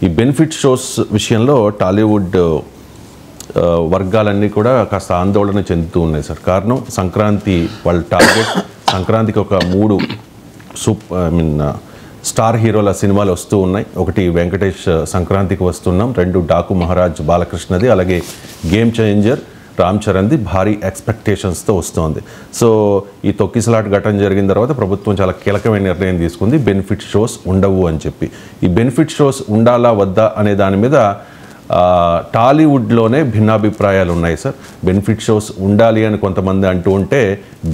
ఈ benefit shows విషయంలో టాలీవుడ్ వర్గాలన్నీ కూడా కాస్త ఆందోళన చెందుతూ ఉన్నాయి సార్. కారణం సంక్రాంతి వాళ్ళ టార్గెట్, సంక్రాంతికి ఒక 3 స్టార్ హీరోల సినిమాలు వస్తూ ఉన్నాయి. ఒకటి వెంకటేష్ సంక్రాంతికి వస్తున్నాం, 2 డాకు మహారాజ్ బాలకృష్ణది, అలాగే గేమ్ చేంజర్ రామ్ చరణ్ది భారీ ఎక్స్పెక్టేషన్స్తో వస్తుంది. సో ఈ తొక్కిసలాట ఘటన జరిగిన తర్వాత ప్రభుత్వం చాలా కీలకమైన నిర్ణయం తీసుకుంది, బెనిఫిట్ షోస్ ఉండవు అని చెప్పి. ఈ బెనిఫిట్ షోస్ ఉండాలా వద్దా అనే దాని మీద టాలీవుడ్లోనే భిన్నాభిప్రాయాలు ఉన్నాయి సార్. బెనిఫిట్ షోస్ ఉండాలి అని కొంతమంది అంటూ ఉంటే,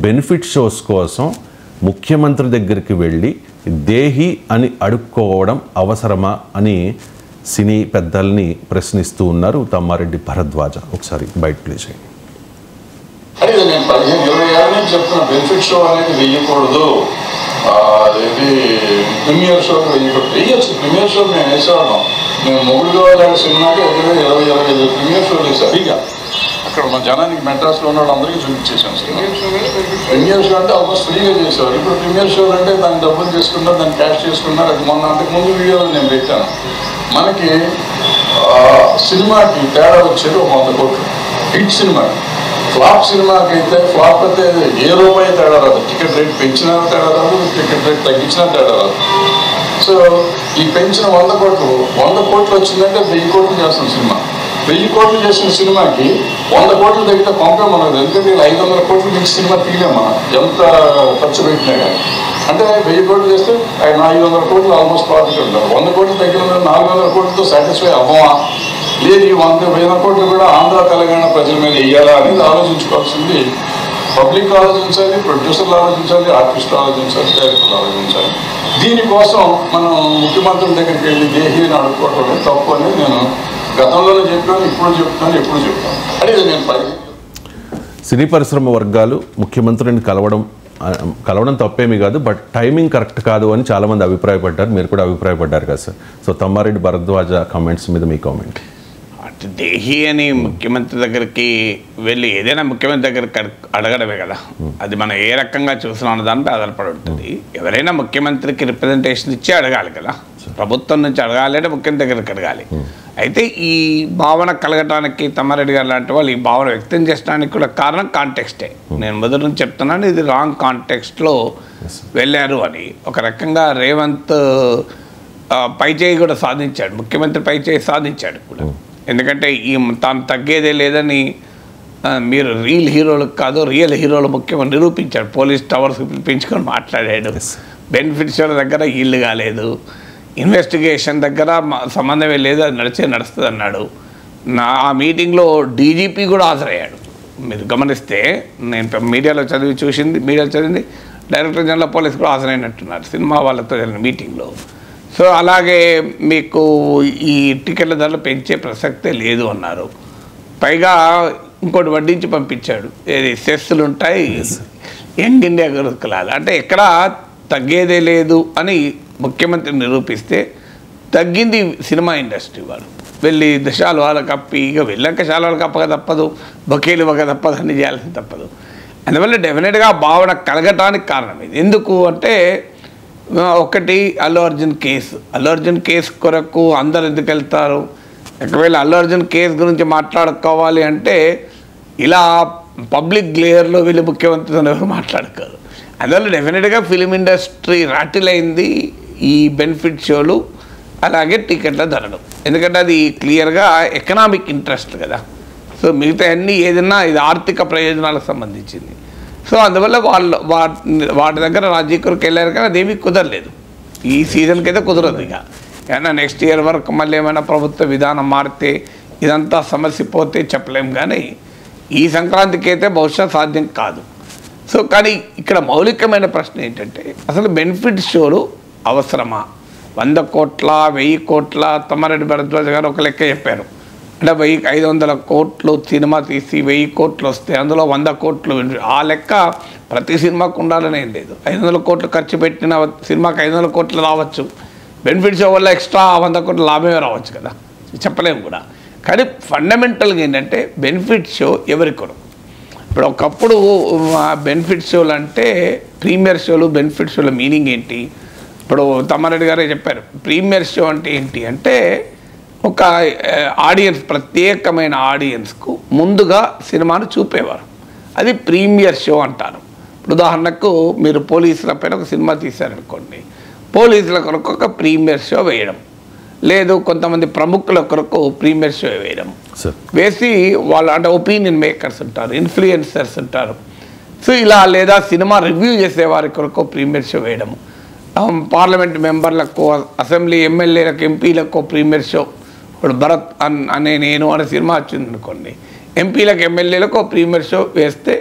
బెనిఫిట్ షోస్ కోసం ముఖ్యమంత్రి దగ్గరికి వెళ్ళి దేహి అని అడుక్కోవడం అవసరమా అని సినీ పెద్దల్ని ప్రశ్నిస్తూ ఉన్నారు తమ్మారెడ్డి భరద్వాజ. ఒకసారి బయట ప్లే చేయండి. నేను 15-20 ఏళ్ళ నుంచి చెప్తున్నా, బెనిఫిట్ షో అనేది వెయ్యకూడదు, అదేంటి ప్రీమియర్ షోకి వెయ్యొచ్చు. ప్రీమియర్ షో మేము వేసేవాళ్ళం. మేము మొగుడుగా వాళ్ళ సినిమాకి 20-25 ప్రీమియర్ షోలు వేసాం. ఫ్రీగా అక్కడ మన జనానికి మెడ్రాస్లో ఉన్న వాళ్ళందరికీ చూపించేసాం. ప్రీమియర్ షో అంటే ఆల్మోస్ట్ ఫ్రీగా చేసేవారు. ఇప్పుడు ప్రీమియర్ షోలు అంటే దాన్ని డబ్బులు చేసుకున్నారు, దాన్ని క్యాష్ చేసుకున్నారు. అది మొన్న అంతకుముందు వీడియోలో నేను పెట్టాను. మనకి సినిమాకి తేడా వచ్చేది 100 కోట్లు. హిట్ సినిమాకి, ఫ్లాప్ సినిమాకి అయితే ఫ్లాప్ అయితే ఏ రూపాయి తేడా రాదు. టికెట్ రేట్ పెంచినా తేడా రాదు, టికెట్ రేట్ తగ్గించినా తేడా రాదు. సో ఈ పెంచిన 100 కోట్లు వచ్చిందంటే 1000 కోట్లు చేస్తున్న సినిమా. 1000 కోట్లు చేసిన సినిమాకి 100 కోట్లు తగ్గితే పంపే మనకు. ఎందుకంటే 500 కోట్లు మించి సినిమా తీయలేం మనం, ఎంత ఖర్చు పెట్టినా కానీ. అంటే 1000 కోట్లు చేస్తే 500 కోట్లు ఆల్మోస్ట్ ప్రాఫిట్ ఉంటారు. 100 కోట్లు తగ్గిన 400 కోట్లతో సాటిస్ఫై అవ్వమా, లేదు ఈ 100 కోట్లు కూడా ఆంధ్ర తెలంగాణ ప్రజల మీద వెయ్యాలా అనేది ఆలోచించుకోవాల్సింది పబ్లిక్ ఆలోచించాలి, ప్రొడ్యూసర్లు ఆలోచించాలి, ఆర్టిస్టులు ఆలోచించాలి, డైరెక్టర్లు ఆలోచించాలి. దీనికోసం మనం ముఖ్యమంత్రి దగ్గరికి వెళ్ళి దేహీని అడుక్కోవడం అనేది తప్పు అనేది నేను గతంలోనే చెప్పాను, ఇప్పుడు చెప్తాను, ఎప్పుడు చెప్తాను. అనేది నేను సినీ పరిశ్రమ వర్గాలు ముఖ్యమంత్రిని కలవడం తప్పేమీ కాదు, బట్ టైమింగ్ కరెక్ట్ కాదు అని చాలామంది అభిప్రాయపడ్డారు. మీరు కూడా అభిప్రాయపడ్డారు కదా sir. So Tammareddy Bharadwaja comments మీద మీ కామెంట్. అటు దేహి అని ముఖ్యమంత్రి దగ్గరికి వెళ్ళి ఏదైనా ముఖ్యమంత్రి దగ్గరికి అడగడమే కదా, అది మనం ఏ రకంగా చూస్తున్నాం దానిపై ఆధారపడి ఉంటుంది. ఎవరైనా ముఖ్యమంత్రికి రిప్రజెంటేషన్ ఇచ్చి అడగాలి కదా, ప్రభుత్వం నుంచి అడగాలి అంటే ముఖ్యమంత్రి దగ్గరికి అడగాలి. అయితే ఈ భావన కలగటానికి తమ్మారెడ్డి గారు లాంటి వాళ్ళు ఈ భావన వ్యక్తం చేయడానికి కూడా కారణం కాంటెక్స్టే. నేను మొదటి నుంచి చెప్తున్నాను, ఇది రాంగ్ కాంటెక్స్ట్లో వెళ్ళారు అని. ఒక రకంగా రేవంత్ పైచేయి కూడా సాధించాడు, ముఖ్యమంత్రి పైచేయి సాధించాడు కూడా. ఎందుకంటే ఈ తాను తగ్గేదే లేదని, మీరు రియల్ హీరోలకు కాదు రియల్ హీరోలు ముఖ్యమని నిరూపించాడు. పోలీస్ టవర్స్ పిలిపించుకొని మాట్లాడాడు. బెనిఫిట్స్ దగ్గర ఇల్లు కాలేదు, ఇన్వెస్టిగేషన్ దగ్గర సంబంధమే లేదు, అది నడుస్తుంది అన్నాడు. ఆ మీటింగ్లో డీజీపీ కూడా హాజరయ్యాడు. మీరు గమనిస్తే నేను మీడియాలో చదివింది డైరెక్టర్ జనరల్ పోలీస్ కూడా హాజరైనట్టున్నారు సినిమా వాళ్ళతో జరిగిన మీటింగ్లో. సో అలాగే మీకు ఈ టికెట్ల ధరలు పెంచే ప్రసక్తే లేదు అన్నారు. పైగా ఇంకోటి వడ్డించి పంపించాడు, ఏది సెస్సులు ఉంటాయి యంగ్ ఇండియా గురుకులాలు, అంటే ఎక్కడ తగ్గేదే లేదు అని ముఖ్యమంత్రి నిరూపిస్తే తగ్గింది సినిమా ఇండస్ట్రీ. వాడు వెళ్ళి దశాలు వాళ్ళకి అప్పి ఇక వెళ్ళాక చాలా వాళ్ళకి అప్పక తప్పదు, బొకేలు ఇవ్వక తప్పదు, అన్ని చేయాల్సింది తప్పదు. అందువల్ల డెఫినెట్గా భావన కలగటానికి కారణం ఇది. ఎందుకు అంటే ఒకటి అల్లు అర్జున్ కేసు కొరకు అందరు ఎందుకు వెళ్తారు? ఒకవేళ అల్లు అర్జున్ కేసు గురించి మాట్లాడుకోవాలి అంటే ఇలా పబ్లిక్ గ్లేయర్లో వీళ్ళు ముఖ్యమంత్రితో ఎవరు మాట్లాడుకోరు. అందువల్ల డెఫినెట్గా ఫిలిం ఇండస్ట్రీ రాటిల్ అయింది ఈ బెనిఫిట్ షోలు అలాగే టికెట్ల ధరలు. ఎందుకంటే అది క్లియర్గా ఎకనామిక్ ఇంట్రెస్ట్ కదా. సో మిగతా అన్నీ ఏదైనా ఇది ఆర్థిక ప్రయోజనాలకు సంబంధించింది. సో అందువల్ల వాటి దగ్గర రాజకీయాలకు వెళ్ళారు కానీ అదేమీ కుదరలేదు. ఈ సీజన్కి అయితే కుదరదు. ఇక ఏమన్నా నెక్స్ట్ ఇయర్ వరకు మళ్ళీ ఏమైనా ప్రభుత్వ విధానం మారితే ఇదంతా సమస్య పోతే చెప్పలేం, కానీ ఈ సంక్రాంతికి అయితే బహుశా సాధ్యం కాదు. సో కానీ ఇక్కడ మౌలికమైన ప్రశ్న ఏంటంటే అసలు బెనిఫిట్ షోలు అవసరమా? 100 కోట్ల 1000 కోట్ల తమ్మారెడ్డి భరద్వాజ గారు ఒక లెక్క చెప్పారు. అంటే 500 కోట్లు సినిమా తీసి 1000 కోట్లు వస్తే అందులో 100 కోట్లు ఆ లెక్క ప్రతి సినిమాకు ఉండాలని ఏం లేదు. 500 కోట్లు ఖర్చు పెట్టిన సినిమాకి 500 కోట్లు రావచ్చు, బెనిఫిట్ షో వల్ల ఎక్స్ట్రా 100 కోట్లు లాభమే రావచ్చు కదా, చెప్పలేము కూడా. కానీ ఫండమెంటల్గా ఏంటంటే బెనిఫిట్ షో ఎవరి కొరకు? ఇప్పుడు ఒకప్పుడు బెనిఫిట్ షోలు అంటే ప్రీమియర్ షోలు, బెనిఫిట్ షోల మీనింగ్ ఏంటి? ఇప్పుడు తమ్మారెడ్డి గారే చెప్పారు. ప్రీమియర్ షో అంటే ఏంటి అంటే ఒక ఆడియన్స్, ప్రత్యేకమైన ఆడియన్స్కు ముందుగా సినిమాను చూపేవారు. అది ప్రీమియర్ షో అంటారు. ఉదాహరణకు మీరు పోలీసుల పైన ఒక సినిమా తీశారనుకోండి, పోలీసుల కొరకు ఒక ప్రీమియర్ షో వేయడం, లేదు కొంతమంది ప్రముఖుల కొరకు ప్రీమియర్ షో వేయడం, వేసి వాళ్ళు అంటే ఒపీనియన్ మేకర్స్ ఉంటారు, ఇన్ఫ్లుయెన్సర్స్ ఉంటారు. సో ఇలా లేదా సినిమా రివ్యూ చేసే వారి కొరకు ప్రీమియర్ షో వేయడం, పార్లమెంట్ మెంబర్లకు, అసెంబ్లీ ఎమ్మెల్యేలకు, ఎంపీలకు ప్రీమియర్ షో. ఇప్పుడు భరత్ అనే నేను అనే సినిమా వచ్చింది అనుకోండి, ఎంపీలకు ఎమ్మెల్యేలకు ప్రీమియర్ షో వేస్తే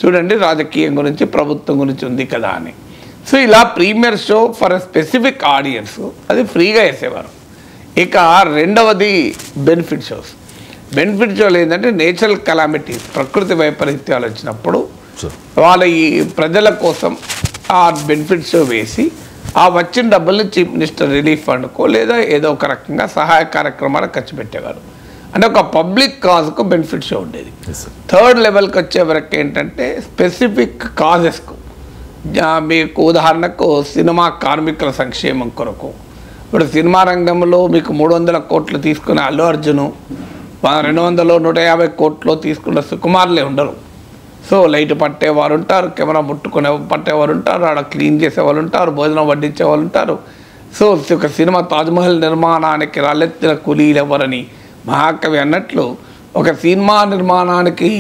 చూడండి రాజకీయం గురించి, ప్రభుత్వం గురించి ఉంది కదా అని. సో ఇలా premiere show for a specific audience అది ఫ్రీగా వేసేవారు. ఇక రెండవది బెనిఫిట్ షోస్. బెనిఫిట్ షోలు ఏంటంటే నేచురల్ కెలామిటీస్, ప్రకృతి వైపరీత్యాలు వచ్చినప్పుడు వాళ్ళ ఈ ప్రజల కోసం ఆ బెనిఫిట్ షో వేసి ఆ వచ్చిన డబ్బుల్ని చీఫ్ మినిస్టర్ రిలీఫ్ ఫండ్కో లేదా ఏదో ఒక రకంగా సహాయ కార్యక్రమాలకు ఖర్చు పెట్టేవారు. అంటే ఒక పబ్లిక్ కాజ్కు బెనిఫిట్ షో ఉండేది. థర్డ్ లెవెల్కి వచ్చే వరకు ఏంటంటే స్పెసిఫిక్ కాజెస్కు, మీకు ఉదాహరణకు సినిమా కార్మికుల సంక్షేమం కొరకు. ఇప్పుడు సినిమా రంగంలో మీకు 300 కోట్లు తీసుకునే అల్లు అర్జును 200, 150 కోట్లు తీసుకున్న సుకుమార్లే ఉండరు. సో లైట్ పట్టేవారు ఉంటారు, కెమెరా ముట్టుకునే పట్టేవారు ఉంటారు, ఆడ క్లీన్ చేసేవాళ్ళు ఉంటారు, భోజనం వడ్డించే వాళ్ళు ఉంటారు. సో ఒక సినిమా తాజ్మహల్ నిర్మాణానికి రాళ్ళెత్తిన కూలీలు ఎవరని మహాకవి అన్నట్లు ఒక సినిమా నిర్మాణానికి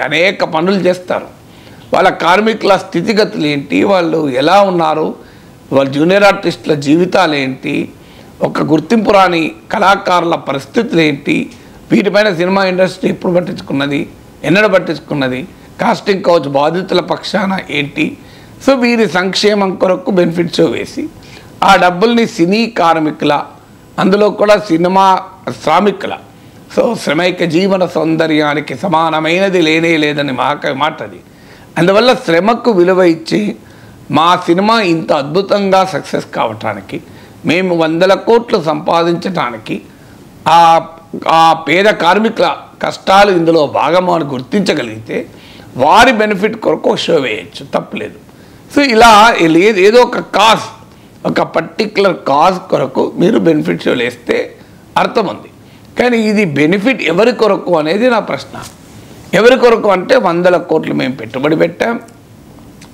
అనేక పనులు చేస్తారు. వాళ్ళ కార్మికుల స్థితిగతులు ఏంటి, వాళ్ళు ఎలా ఉన్నారు, వాళ్ళ జూనియర్ ఆర్టిస్టుల జీవితాలు ఏంటి, ఒక గుర్తింపు రాని కళాకారుల పరిస్థితులు ఏంటి, వీటిపైన సినిమా ఇండస్ట్రీ ఎప్పుడు పట్టించుకున్నది, ఎన్నడూ పట్టించుకున్నది, కాస్టింగ్ కౌచ్ బాధితుల పక్షాన ఏంటి. సో వీరి సంక్షేమం కొరకు బెనిఫిట్ షో వేసి ఆ డబ్బుల్ని సినీ కార్మికుల, అందులో కూడా సినిమా శ్రామికుల, సో శ్రమైక జీవన సౌందర్యానికి సమానమైనది లేనే లేదని మహాకవి మాట అది. అందువల్ల శ్రమకు విలువ ఇచ్చి మా సినిమా ఇంత అద్భుతంగా సక్సెస్ కావటానికి, మేము 100 కోట్లు సంపాదించడానికి ఆ పేద కార్మికుల కష్టాలు ఇందులో భాగము అని గుర్తించగలిగితే వారి బెనిఫిట్ కొరకు షో వేయచ్చు, తప్పులేదు. సో ఇలా ఏదో ఒక కాజ్, ఒక పర్టిక్యులర్ కాజ్ కొరకు మీరు బెనిఫిట్ షోలు వేస్తే అర్థం ఉంది. కానీ ఇది బెనిఫిట్ ఎవరి కొరకు అనేది నా ప్రశ్న. ఎవరి కొరకు అంటే 100 కోట్లు మేము పెట్టుబడి పెట్టాం.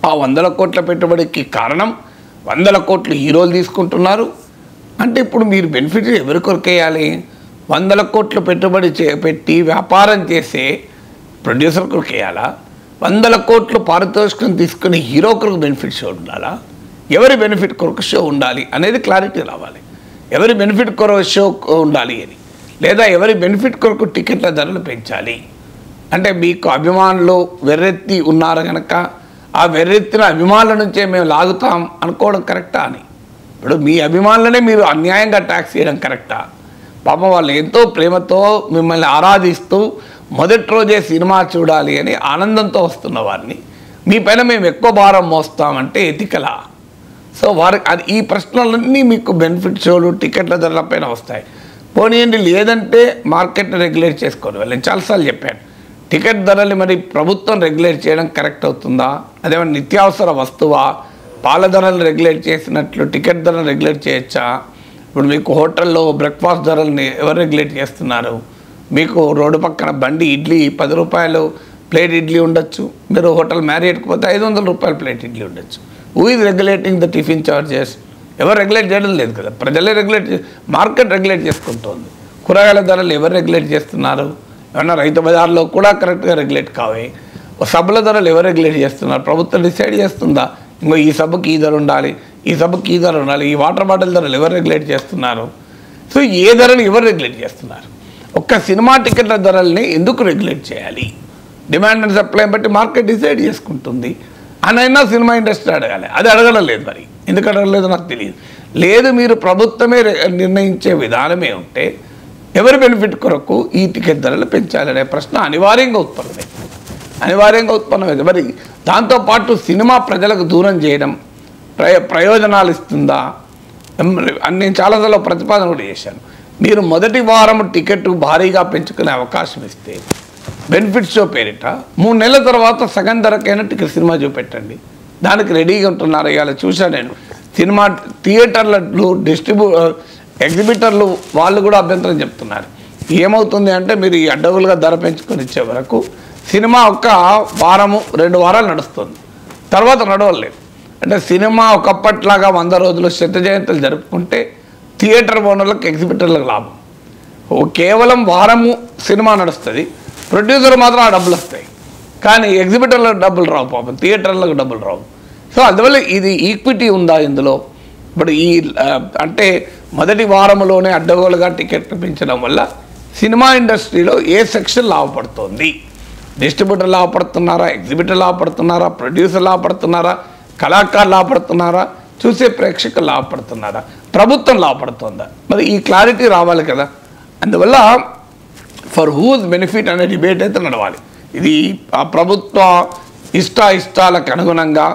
ఆ 100 కోట్ల పెట్టుబడికి కారణం 100 కోట్లు హీరోలు తీసుకుంటున్నారు అంటే ఇప్పుడు మీరు బెనిఫిట్ ఎవరి కొరకు వేయాలి? 100 కోట్లు పెట్టుబడి పెట్టి వ్యాపారం చేసే ప్రొడ్యూసర్ కొరకు వేయాలా? 100 కోట్లు పారితోషికం తీసుకుని హీరో కొరకు బెనిఫిట్ షో ఉండాలా? ఎవరి బెనిఫిట్ కొరకు షో ఉండాలి అనేది క్లారిటీ రావాలి. ఎవరి బెనిఫిట్ కొరకు షో ఉండాలి అని, లేదా ఎవరి బెనిఫిట్ కొరకు టికెట్ల ధరలు పెంచాలి అంటే మీకు అభిమానులు వెర్రెత్తి ఉన్నారు కనుక ఆ వెర్రెత్తిన అభిమానుల నుంచే మేము లాగుతాం అనుకోవడం కరెక్టా అని. ఇప్పుడు మీ అభిమానులనే మీరు అన్యాయంగా ట్యాక్స్ చేయడం కరెక్టా? పాపం వాళ్ళు ఎంతో ప్రేమతో మిమ్మల్ని ఆరాధిస్తూ మొదటి రోజే సినిమా చూడాలి అని ఆనందంతో వస్తున్న వారిని మీ పైన మేము ఎక్కువ భారం మోస్తామంటే ఎతికలా? సో వారికి ఈ ప్రశ్నలన్నీ మీకు బెనిఫిట్ షోలు టికెట్ల ధరల పైన వస్తాయి. పోనీయండి, లేదంటే మార్కెట్ని రెగ్యులేట్ చేసుకోవాలి. నేను చాలాసార్లు చెప్పాను, టికెట్ ధరలు మరి ప్రభుత్వం రెగ్యులేట్ చేయడం కరెక్ట్ అవుతుందా? అదేమన్నా నిత్యావసర వస్తువా? పాల ధరలు రెగ్యులేట్ చేసినట్లు టికెట్ ధరలు రెగ్యులేట్ చేయొచ్చా? ఇప్పుడు మీకు హోటల్లో బ్రేక్ఫాస్ట్ ధరల్ని ఎవరు రెగ్యులేట్ చేస్తున్నారు? మీకు రోడ్డు పక్కన బండి ఇడ్లీ 10 రూపాయలు ప్లేట్ ఇడ్లీ ఉండొచ్చు, మీరు హోటల్ మ్యారియట్కి పోతే 500 రూపాయలు ప్లేట్ ఇడ్లీ ఉండొచ్చు. Who is regulating the tiffin charges? ఎవరు రెగ్యులేట్ చేయడం లేదు కదా, ప్రజలే రెగ్యులేట్, మార్కెట్ రెగ్యులేట్ చేసుకుంటుంది. కూరగాయల ధరలు ఎవరు రెగ్యులేట్ చేస్తున్నారు? ఏమన్నా రైతు బజార్లో కూడా కరెక్ట్గా రెగ్యులేట్ కావే. సబ్బుల ధరలు ఎవరు రెగ్యులేట్ చేస్తున్నారు? ప్రభుత్వం డిసైడ్ చేస్తుందా? ఇంకో ఈ సబ్బుకి ఈ ధర ఉండాలి, ఈ సబ్బుకి ఈ ధర ఉండాలి. ఈ వాటర్ బాటిల్ ధరలు ఎవరు రెగ్యులేట్ చేస్తున్నారు? సో ఏ ధరలు ఎవరు రెగ్యులేట్ చేస్తున్నారు? ఒక్క సినిమా టికెట్ల ధరల్ని ఎందుకు రెగ్యులేట్ చేయాలి? డిమాండ్ అండ్ సప్లై బట్టి మార్కెట్ డిసైడ్ చేసుకుంటుంది అనైనా సినిమా ఇండస్ట్రీ అడగాలి. అది అడగడం లేదు. మరి ఎందుకు అడగలేదు నాకు తెలియదు. లేదు, మీరు ప్రభుత్వమే నిర్ణయించే విధానమే ఉంటే ఎవరి బెనిఫిట్ కొరకు ఈ టికెట్ ధరలు పెంచాలనే ప్రశ్న అనివార్యంగా ఉత్పన్నమైంది. మరి దాంతోపాటు సినిమా ప్రజలకు దూరం చేయడం ప్రయోజనాలు ఇస్తుందా? నేను చాలాసార్లు ప్రతిపాదన కూడా చేశాను. మీరు మొదటి వారం టికెట్ భారీగా పెంచుకునే అవకాశం ఇస్తే బెనిఫిట్ షో పేరిట 3 నెలల తర్వాత సగం ధరకైనా టికెట్ సినిమా చూపెట్టండి. దానికి రెడీగా ఉంటున్నారు. ఇవాళ చూశాను నేను, సినిమా థియేటర్లు ఎగ్జిబిటర్లు వాళ్ళు కూడా అభ్యంతరం చెప్తున్నారు. ఏమవుతుంది అంటే మీరు ఈ అడ్డగులుగా ధర పెంచుకొని ఇచ్చే వరకు సినిమా ఒక వారము 2 వారాలు నడుస్తుంది, తర్వాత నడవలేదు. అంటే సినిమా ఒకప్పట్లాగా 100 రోజులు శత జయంతులు జరుపుకుంటే థియేటర్ ఓనర్లకు ఎగ్జిబిటర్లకు లాభం. కేవలం వారము సినిమా నడుస్తుంది, ప్రొడ్యూసర్ మాత్రం ఆ డబ్బులు వస్తాయి, కానీ ఎగ్జిబిటర్లకు డబ్బులు రావు, పాపం థియేటర్లకు డబ్బులు రావు. సో అందువల్ల ఇది ఈక్విటీ ఉందా ఇందులో? ఇప్పుడు ఈ అంటే మొదటి వారంలోనే అడ్డగోలుగా టికెట్లు పెంచడం వల్ల సినిమా ఇండస్ట్రీలో ఏ సెక్షన్ లాభపడుతోంది? డిస్ట్రిబ్యూటర్ లాభపడుతున్నారా, ఎగ్జిబిటర్ లాభపడుతున్నారా, ప్రొడ్యూసర్ లాభపడుతున్నారా, కళాకారులు లాభపడుతున్నారా, చూసే ప్రేక్షకులు లాభపడుతున్నారా, ప్రభుత్వం లాభపడుతుందా? మరి ఈ క్లారిటీ రావాలి కదా. అందువల్ల ఫర్ హూజ్ బెనిఫిట్ అనే డిబేట్ అయితే నడవాలి. ఇది ఆ ప్రభుత్వ ఇష్టాలకు అనుగుణంగా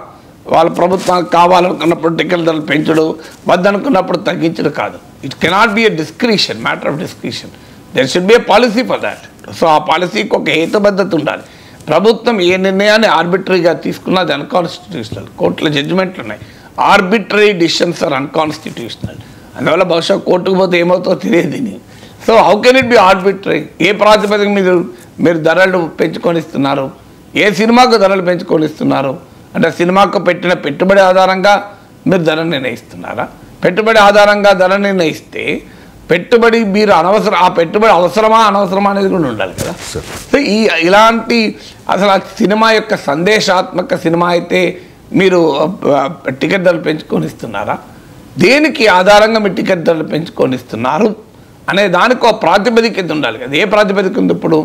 వాళ్ళ ప్రభుత్వానికి కావాలనుకున్నప్పుడు టికెట్ ధరలు పెంచడం, వద్దనుకున్నప్పుడు తగ్గించడం కాదు. It cannot be a discretion, matter of discretion. There should be a policy for that. So ఆ పాలసీకి ఒక హేతుబద్ధత ఉండాలి. ప్రభుత్వం ఏ నిర్ణయాన్ని ఆర్బిటరీగా తీసుకున్నా అది అన్కాన్స్టిట్యూషనల్. కోర్టుల జడ్జిమెంట్లు ఉన్నాయి, ఆర్బిటరీ డిసిషన్స్ ఆర్ అన్కాన్స్టిట్యూషనల్. అందువల్ల బహుశా కోర్టుకు పోతే ఏమవుతుందో తెలియదు. So how can it be arbitrary? ఏ ప్రాతిపదిక మీరు ధరలు పెంచుకొని ఇస్తున్నారు? ఏ సినిమాకు ధరలు పెంచుకొని ఇస్తున్నారు? అంటే సినిమాకు పెట్టిన పెట్టుబడి ఆధారంగా మీరు ధర నిర్ణయిస్తున్నారా? పెట్టుబడి ఆధారంగా ధర నిర్ణయిస్తే పెట్టుబడి మీరు అనవసరం, ఆ పెట్టుబడి అవసరమా అనవసరమా అనేది కూడా ఉండాలి కదా. సో ఇలాంటి అసలు ఆ సినిమా యొక్క సందేశాత్మక సినిమా అయితే మీరు టికెట్ ధరలు పెంచుకొని ఇస్తున్నారా? దేనికి ఆధారంగా మీరు టికెట్ ధరలు పెంచుకొని ఇస్తున్నారు అనే దానికి ఒక ప్రాతిపదికత ఉండాలి కదా. ఏ ప్రాతిపదిక ఉంది? ఇప్పుడు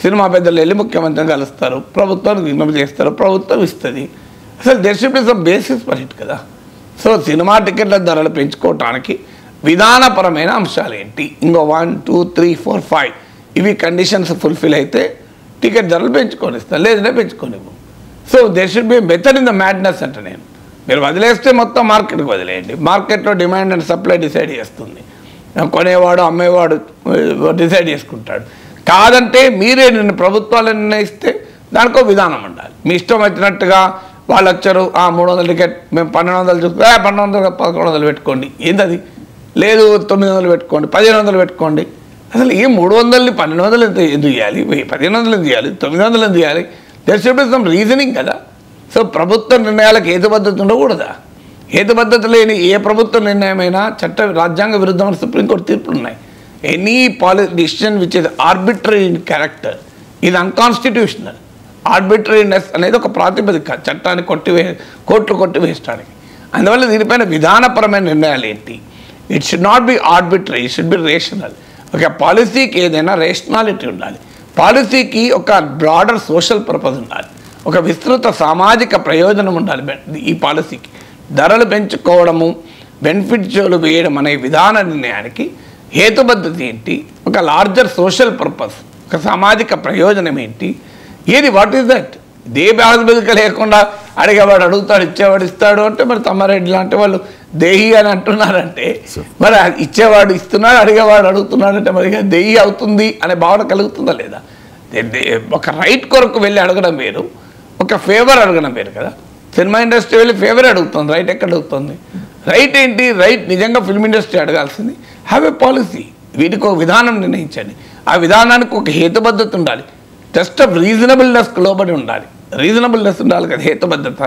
సినిమా పెద్దలు వెళ్ళి ముఖ్యమంత్రిని కలుస్తారు, ప్రభుత్వానికి విజ్ఞప్తి చేస్తారు, ప్రభుత్వం ఇస్తుంది. అసలు there should be some basis for it కదా. సో సినిమా టికెట్ల ధరలు పెంచుకోవటానికి విధానపరమైన అంశాలు ఏంటి? ఇంకో 1, 2, 3, 4, 5 ఇవి కండిషన్స్ ఫుల్ఫిల్ అయితే టికెట్ ధరలు పెంచుకొని ఇస్తాను, లేదంటే పెంచుకోనివ్వు. So there should be method in the madness. అంటే నేను మీరు వదిలేస్తే మొత్తం మార్కెట్కి వదిలేయండి. మార్కెట్లో డిమాండ్ అండ్ సప్లై డిసైడ్ చేస్తుంది, కొనేవాడు అమ్మేవాడు డిసైడ్ చేసుకుంటాడు. కాదంటే మీరే నిన్ను ప్రభుత్వాలు నిర్ణయిస్తే దానికో విధానం ఉండాలి. మీ ఇష్టం వచ్చినట్టుగా వాళ్ళు వచ్చారు, 300 టికెట్ మేము 1200 చూస్తే 1200 1100 పెట్టుకోండి, ఏంటది? లేదు 900 పెట్టుకోండి, 1500 పెట్టుకోండి. అసలు ఈ 300ని 1200 ఎందుకు చేయాలి, 1500 ఎందుకు చేయాలి, 900 ఎందుకు చేయాలి? There should be some reasoning కదా. సో ప్రభుత్వ నిర్ణయాలకు హేతుబద్ధత ఉండకూడదా? హేతుబద్ధత లేని ఏ ప్రభుత్వ నిర్ణయమైనా రాజ్యాంగ విరుద్ధమైన సుప్రీంకోర్టు తీర్పులు ఉన్నాయి. Any decision which is arbitrary in character ఇది అన్కాన్స్టిట్యూషనల్. ఆర్బిటరీనెస్ అనేది ఒక ప్రాతిపదిక చట్టాన్ని కోర్టులు కొట్టివేయడానికి. అందువల్ల దీనిపైన విధానపరమైన నిర్ణయాలు ఏంటి? It should not be arbitrary, it should be rational. ఒక పాలసీకి ఏదైనా రేషనాలిటీ ఉండాలి. పాలసీకి ఒక బ్రాడర్ సోషల్ పర్పస్ ఉండాలి, ఒక విస్తృత సామాజిక ప్రయోజనం ఉండాలి. ఈ పాలసీకి ధరలు పెంచుకోవడము, బెనిఫిట్ షోలు వేయడం అనే విధాన నిర్ణయానికి హేతుబద్ధత ఏంటి? ఒక లార్జర్ సోషల్ పర్పస్, ఒక సామాజిక ప్రయోజనం ఏంటి? ఏది వాట్ ఈస్ దట్? దే బాధబెదిక లేకుండా అడిగేవాడు అడుగుతాడు, ఇచ్చేవాడు ఇస్తాడు అంటే మరి తమ్మారెడ్డి లాంటి వాళ్ళు దేహి అని అంటున్నారంటే మరి ఇచ్చేవాడు ఇస్తున్నాడు, అడిగేవాడు అడుగుతున్నాడంటే మరి దేహి అవుతుంది అనే భావన కలుగుతుందా లేదా? ఒక రైట్ కొరకు వెళ్ళి అడగడం వేరు, ఒక ఫేవర్ అడగడం వేరు కదా. సినిమా ఇండస్ట్రీ వెళ్ళి ఫేవర్ అడుగుతుంది, రైట్ ఎక్కడ అడుగుతుంది? రైట్ ఏంటి? రైట్ నిజంగా ఫిల్మ్ ఇండస్ట్రీ అడగాల్సింది హ్యావ్ ఏ పాలసీ, వీటికి ఒక విధానం నిర్ణయించండి. ఆ విధానానికి ఒక హేతుబద్ధత ఉండాలి, టెస్ట్ ఆఫ్ రీజనబుల్నెస్కి లోబడి ఉండాలి. రీజనబుల్నెస్ ఉండాలి కదా, హేతుబద్ధత.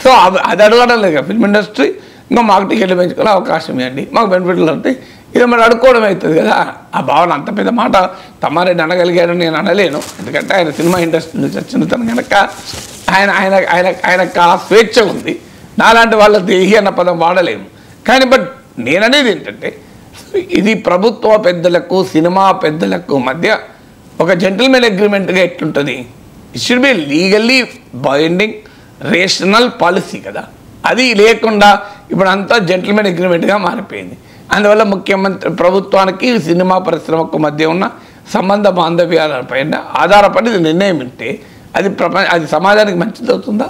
సో అది అడగడం లేదు కదా ఫిల్మ్ ఇండస్ట్రీ. ఇంకా మాకు టికెట్లు పెంచుకునే అవకాశం ఇవ్వండి, మాకు బెనిఫిట్లు ఉంటాయి, ఇది మరి అడుక్కోవడం అవుతుంది కదా. ఆ భావన అంత పెద్ద మాట తమ్మారెడ్డి అనగలిగారని నేను అనలేను, ఎందుకంటే ఆయన సినిమా ఇండస్ట్రీ నుంచి వచ్చిన తను కనుక ఆయనకు ఆ స్వేచ్ఛ ఉంది. నాలాంటి వాళ్ళ దేహి అన్న పదం వాడలేము. కానీ బట్ నేననేది ఏంటంటే ఇది ప్రభుత్వ పెద్దలకు సినిమా పెద్దలకు మధ్య ఒక జెంటిల్మెన్ అగ్రిమెంట్గా ఎట్లుంటుంది? It should be legally binding rational policy కదా. అది లేకుండా ఇప్పుడు అంతా జెంటిల్మెన్ అగ్రిమెంట్గా మారిపోయింది. అందువల్ల ముఖ్యమంత్రి ప్రభుత్వానికి సినిమా పరిశ్రమకు మధ్య ఉన్న సంబంధ బాంధవ్యాలపైన ఆధారపడి నిర్ణయం ఉంటే అది సమాజానికి మంచిది అవుతుందా?